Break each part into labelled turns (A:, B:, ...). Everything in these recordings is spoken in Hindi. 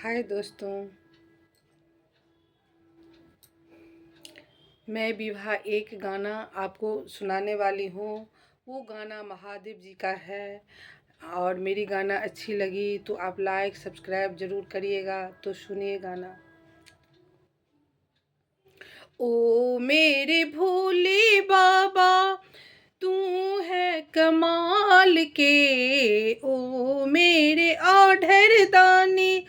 A: हाय दोस्तों, मैं विवाह एक गाना आपको सुनाने वाली हूँ। वो गाना महादेव जी का है और मेरी गाना अच्छी लगी तो आप लाइक सब्सक्राइब ज़रूर करिएगा। तो सुनिए गाना। ओ मेरे भोले बाबा, तू है कमाल के। ओ मेरे ऑर्डर दानी,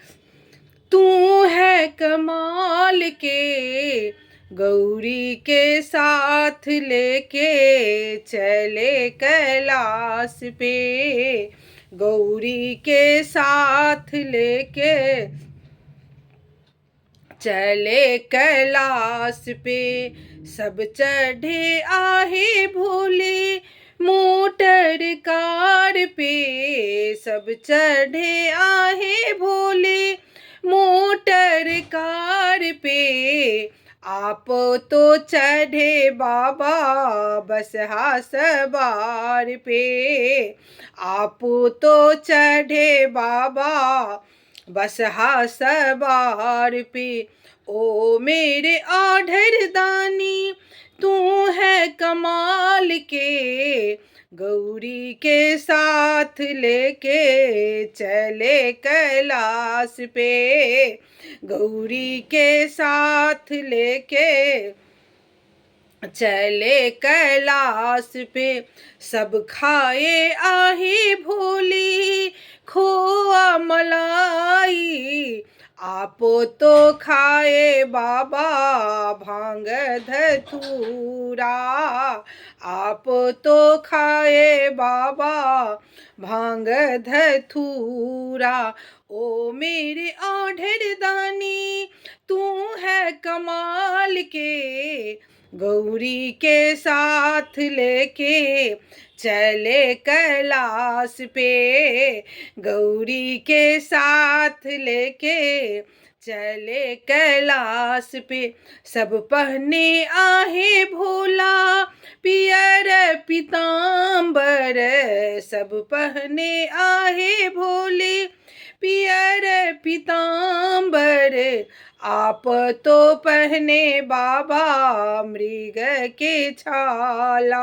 A: तू है कमाल के। गौरी के साथ लेके चले कैलाश पे। गौरी के साथ लेके चले कैलाश पे। सब चढ़े आहे भोले मोटर कार पे। सब चढ़े आहे भोले मोटर कार पे। आप तो चढ़े बाबा बसहा सवार पे। आप तो चढ़े बाबा बसहा सवार पे। ओ मेरे आढ़र दानी, तू है कमाल के। गौरी के साथ लेके चले कैलाश पे। गौरी के साथ लेके चले कैलाश पे। सब खाए आहे भोली खोआ मलाई। आप तो खाए बाबा भांग धतूरा। आप तो खाए बाबा भांग धतूरा। ओ मेरे आढ़र दानी, तू है कमाल के। गौरी के साथ लेके चले कैलाश पे। गौरी के साथ लेके चले कैलाश पे। सब पहने आहे भोला पियर पीताम्बर। सब पहने आहे भोले पियर पीताम्बर। आप तो पहने बाबा मृग के छाला।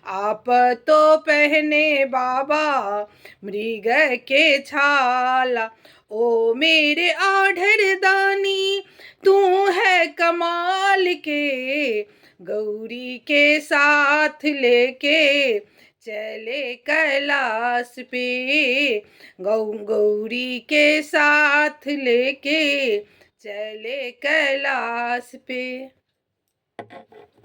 A: आप तो पहने बाबा मृग के छाला। ओ मेरे आढ़र दानी, तू है कमाल के। गौरी के साथ लेके चले कैलाश पे। गौरी के साथ लेके चले कैलाश पे।